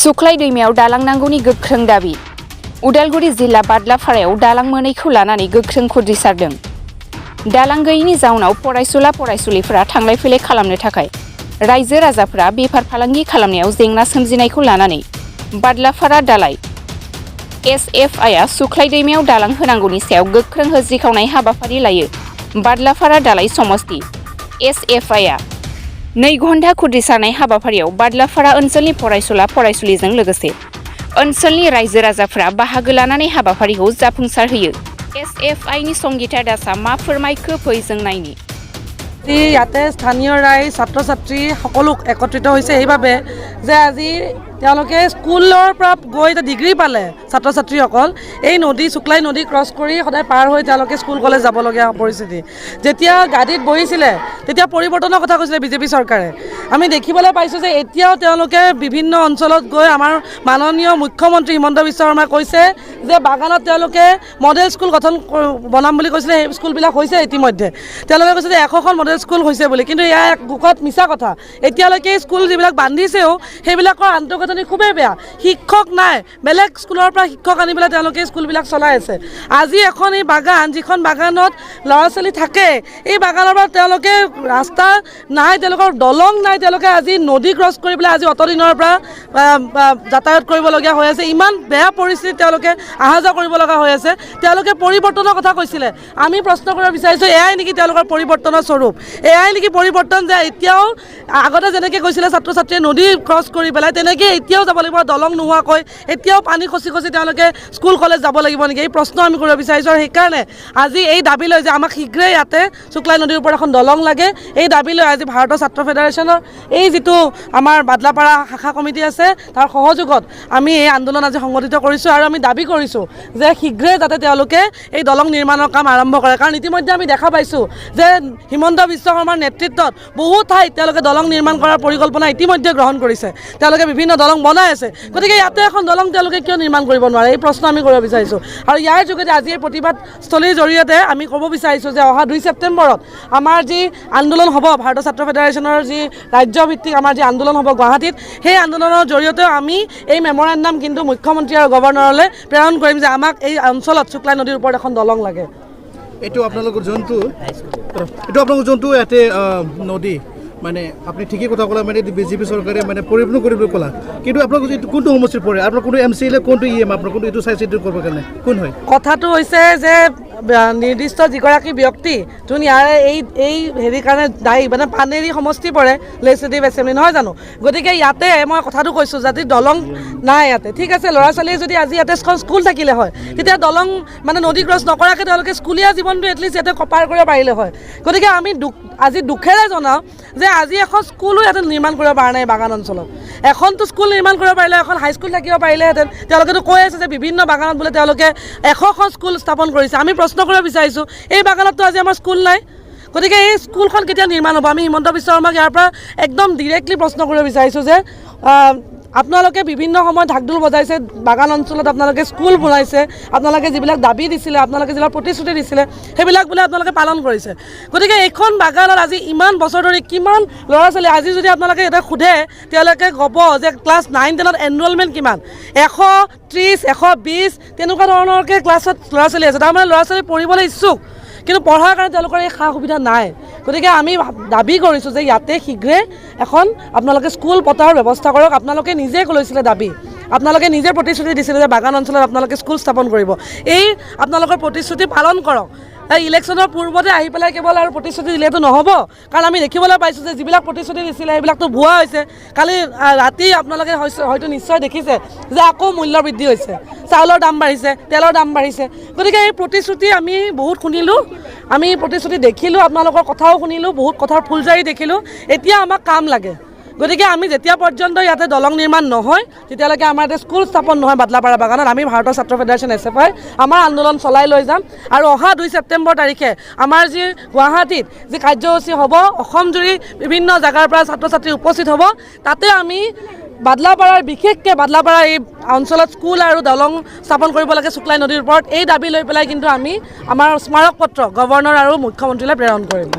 सुख्लाय दैमायाव दालां नांगौनि गोख्रों दाबि। उदालगुरि जिल्ला बादलाफारायाव दालां मोनैखौ लानानै गोख्रों खुद्रिसारदों। दालां गैयैनि जाउनाव फरायसुला फरायसुलिफोरा थांलाय फैलाय खालामनो थाखाय रायजो राजाफोरा बेफार फालांगि खालामनायाव जेंना सोमजिनायखौ लानानै बादलाफारा दालाय एसएफआइआ सुख्लाय दैमायाव दालां होनांगौनि सायाव गोख्रों होज्रिखावनाय हाबाफारि लायो। बादलाफारा दालाय समस्ति एसएफआइआ 2 घन्टा खुद्रिसारनाय हाबाफारियाव बादलाफारा ओनसोलनि फरायसुला फरायसुलिजों लोगोसे ओनसोलनि रायजो राजाफोरा बाहागो लानानै हाबाफारिखौ जाफुंसार होयो। एसएफआइनि संगीता दासआ मा फोरमायखो फै जों नायनि। ইয়াতে স্থানীয় ৰাইজ ছাত্ৰ ছাত্ৰী সকলোক একত্ৰিত হৈছে এইভাবে যে আজি তেওঁলোকে স্কুলৰ পৰা গৈ ডিগ্ৰী পালে ছাত্ৰ ছাত্ৰীসকল এই নদী শুক্লাই নদী ক্ৰছ কৰি সদায় পাৰ হৈ তেওঁলোকে স্কুল কলেজ যাবলগীয়া পৰিস্থিতি। যেতিয়া গাড়ীত বহিছিলে তেতিয়া পৰিৱৰ্তনৰ কথা কৈছিলে বিজেপি চৰকাৰে। আমি দেখিবলৈ পাইছোঁ যে এতিয়াও তেওঁলোকে বিভিন্ন অঞ্চলত গৈ আমাৰ মাননীয় মুখ্যমন্ত্ৰী হিমন্ত বিশ্ব শৰ্মাই কৈছে যে বাগানত তেওঁলোকে মডেল স্কুল বনাম বুলি কৈছিলে। সেই স্কুলবিলাক হৈছে ইতিমধ্যে তেওঁলোকে কৈছে যে 100খন মডেল স্কুল হৈছে বুলি, কিন্তু ইয়াৰ গুখত মিছা কথা। এতিয়ালৈকে স্কুল যিবিলাক বান্ধিছেও সেইবিলাকৰ আন্তঃগাঁথনি খুবেই বেয়া, শিক্ষক নাই, বেলেগ স্কুলৰ পৰা শিক্ষক আনি পেলাই তেওঁলোকে স্কুলবিলাক চলাই আছে। আজি এখন এই বাগান যিখন বাগানত ল'ৰা ছোৱালী থাকে এই বাগানৰ পৰা তেওঁলোকে ৰাস্তা নাই, তেওঁলোকৰ দলং নাই, তেওঁলোকে আজি নদী ক্ৰছ কৰি পেলাই আজি অতদিনৰ পৰা যাতায়াত কৰিবলগীয়া হৈ আছে। ইমান বেয়া পৰিস্থিতিত তেওঁলোকে অহা যোৱা কৰিব লগা হৈ আছে। তেওঁলোকে পৰিৱৰ্তনৰ কথা কৈছিলে। আমি প্ৰশ্ন কৰিব বিচাৰিছোঁ এয়াই নেকি তেওঁলোকৰ পৰিৱৰ্তনৰ স্বৰূপ? এয়াই নেকি পৰিৱৰ্তন যে এতিয়াও আগতে যেনেকৈ কৈছিলে ছাত্ৰ ছাত্ৰীয়ে নদী ক্ৰছ কৰি পেলাই তেনেকৈ এতিয়াও যাব লাগিব দলং নোহোৱাকৈ, এতিয়াও পানী খচি খচি তেওঁলোকে স্কুল কলেজ যাব লাগিব নেকি? এই প্ৰশ্ন আমি কৰিব বিচাৰিছোঁ। আৰু সেইকাৰণে আজি এই দাবী লৈ যে আমাক শীঘ্ৰেই ইয়াতে শুক্লাই নদীৰ ওপৰত এখন দলং লাগে, এই দাবী লৈ আজি ভাৰতৰ ছাত্ৰ ফেডাৰেশ্যনৰ এই যিটো আমাৰ বাদলাপাৰা শাখা কমিটি আছে তাৰ সহযোগত আমি এই আন্দোলন আজি সংগঠিত কৰিছোঁ। আৰু আমি দাবী কৰিছোঁ যে শীঘ্ৰেই যাতে তেওঁলোকে এই দলং নিৰ্মাণৰ কাম আৰম্ভ কৰে। কাৰণ ইতিমধ্যে আমি দেখা পাইছোঁ যে হিমন্ত বিশ্ব শৰ্মাৰ নেতৃত্বত বহু ঠাইত তেওঁলোকে দলং নিৰ্মাণ কৰাৰ পৰিকল্পনা ইতিমধ্যে গ্ৰহণ কৰিছে। তেওঁলোকে বিভিন্ন দলং বনাই আছে। গতিকে ইয়াতে এখন দলং তেওঁলোকে কিয় নিৰ্মাণ কৰিব নোৱাৰে? এই প্ৰশ্ন আমি কৰিব বিচাৰিছোঁ। আৰু ইয়াৰ যোগেদি আজি এই প্ৰতিবাদস্থলীৰ জৰিয়তে আমি ক'ব বিচাৰিছোঁ যে অহা 2 ছেপ্টেম্বৰত আমাৰ যি আন্দোলন হ'ব, ভাৰতৰ ছাত্ৰ ফেডাৰেশ্যনৰ যি ৰাজ্যভিত্তিক আমাৰ যি আন্দোলন হ'ব গুৱাহাটীত, সেই আন্দোলনৰ জৰিয়তেও আমি এই মেমৰেণ্ডাম কিন্তু মুখ্যমন্ত্ৰী আৰু গভৰ্ণৰলৈ প্ৰেৰণ কৰিম যে আমাক এই অঞ্চলত শুক্লাই নদীৰ ওপৰত এখন দলং লাগে। এইটো আপোনালোকৰ যোনটো ইয়াতে নদী মানে আপুনি ঠিকেই কথা ক'লা, মানে বিজেপি চৰকাৰে মানে পৰিৱৰ্তন কৰিবলৈ ক'লা, কিন্তু আপোনালোক কোনটো সমষ্টিত পৰে? আপোনাৰ কোনটো MCLA কোনটো EM আপোনাৰ কোনটো এইটো চাই চিটি কৰিবৰ কাৰণে কোন হয়? কথাটো হৈছে যে নিৰ্দিষ্ট যিগৰাকী ব্যক্তি যোন ইয়াৰে এই হেৰিৰ কাৰণে দায়ী, মানে পানেৰী সমষ্টি পৰে লেজিছলেটিভ এছেম্বলি, নহয় জানো? গতিকে ইয়াতে মই কথাটো কৈছোঁ যদি দলং নাই ইয়াতে, ঠিক আছে, ল'ৰা ছোৱালীয়ে যদি আজি ইয়াতে স্কুল থাকিলে হয় তেতিয়া দলং মানে নদী ক্ৰছ নকৰাকৈ তেওঁলোকে স্কুলীয়া জীৱনটো এটলিষ্ট ইয়াতে পাৰ কৰিব পাৰিলে হয়। গতিকে আমি আজি দুখেৰে জনাওঁ যে আজি এখন স্কুলো ইয়াতে নিৰ্মাণ কৰিব পৰা নাই বাগান অঞ্চলত। এখনতো স্কুল নিৰ্মাণ কৰিব পাৰিলে, এখন হাইস্কুল থাকিব পাৰিলেহেঁতেন। তেওঁলোকেতো কৈ আছে যে বিভিন্ন বাগানত বোলে তেওঁলোকে 100খন স্কুল স্থাপন কৰিছে। আমি প্ৰশ্ন কৰিব বিচাৰিছোঁ এই বাগানততো আজি আমাৰ স্কুল নাই। গতিকে এই স্কুলখন কেতিয়া নিৰ্মাণ হ'ব? আমি হিমন্ত বিশ্ব শৰ্মাক ইয়াৰ পৰা একদম ডিৰেক্টলি প্ৰশ্ন কৰিব বিচাৰিছোঁ যে আপোনালোকে বিভিন্ন সময়ত ঢাকঢোল বজাইছে, বাগান অঞ্চলত আপোনালোকে স্কুল বনাইছে, আপোনালোকে যিবিলাক দাবী দিছিলে, আপোনালোকে যিবিলাক প্ৰতিশ্ৰুতি দিছিলে সেইবিলাক বোলে আপোনালোকে পালন কৰিছে। গতিকে এইখন বাগানত আজি ইমান বছৰ ধৰি কিমান ল'ৰা ছোৱালী, আজি যদি আপোনালোকে এটা সোধে তেওঁলোকে ক'ব যে ক্লাছ 9-10ত এনৰলমেণ্ট কিমান, 130, 120 তেনেকুৱা ধৰণৰকৈ ক্লাছত ল'ৰা ছোৱালী আছে। তাৰমানে ল'ৰা ছোৱালী পঢ়িবলৈ ইচ্ছুক কিন্তু পঢ়াৰ কাৰণে তেওঁলোকৰ এই সা সুবিধা নাই। গতিকে আমি দাবী কৰিছোঁ যে ইয়াতে শীঘ্ৰে এখন আপোনালোকে স্কুল পতাৰ ব্যৱস্থা কৰক। আপোনালোকে নিজে লৈছিলে দাবী, আপোনালোকে নিজে প্ৰতিশ্ৰুতি দিছিলে যে বাগান অঞ্চলত আপোনালোকে স্কুল স্থাপন কৰিব। এই আপোনালোকৰ প্ৰতিশ্ৰুতি পালন কৰক। ইলেকশ্যনৰ পূৰ্বতে আহি পেলাই কেৱল আৰু প্ৰতিশ্ৰুতি দিলেতো নহ'ব, কাৰণ আমি দেখিবলৈ পাইছোঁ যে যিবিলাক প্ৰতিশ্ৰুতি দিছিলে সেইবিলাকতো ভুৱা হৈছে। কালি ৰাতি আপোনালোকে হয়তো নিশ্চয় দেখিছে যে আকৌ মূল্য বৃদ্ধি হৈছে, চাউলৰ দাম বাঢ়িছে, তেলৰ দাম বাঢ়িছে। গতিকে এই প্ৰতিশ্ৰুতি আমি বহুত শুনিলোঁ, আমি প্ৰতিশ্ৰুতি দেখিলোঁ, আপোনালোকৰ কথাও শুনিলোঁ, বহুত কথাৰ ফুলজাৰি দেখিলোঁ। এতিয়া আমাক কাম লাগে। গতিকে আমি যেতিয়া পৰ্যন্ত ইয়াতে দলং নিৰ্মাণ নহয় তেতিয়ালৈকে আমাৰ ইয়াতে স্কুল স্থাপন নহয় বাদলাপাৰা বাগানত, আমি ভাৰতৰ ছাত্ৰ ফেডাৰেশ্যন SFI আমাৰ আন্দোলন চলাই লৈ যাম। আৰু অহা 2 ছেপ্টেম্বৰ তাৰিখে আমাৰ যি গুৱাহাটীত যি কাৰ্যসূচী হ'ব, অসমজুৰি বিভিন্ন জেগাৰ পৰা ছাত্ৰ ছাত্ৰী উপস্থিত হ'ব, তাতে আমি বাদলাপাৰাৰ বিশেষকৈ বাদলাপাৰা এই অঞ্চলত স্কুল আৰু দলং স্থাপন কৰিব লাগে শুক্লাই নদীৰ ওপৰত, এই দাবী লৈ পেলাই কিন্তু আমি আমাৰ স্মাৰক পত্ৰ গভৰ্ণৰ আৰু মুখ্যমন্ত্ৰীলৈ প্ৰেৰণ কৰিম।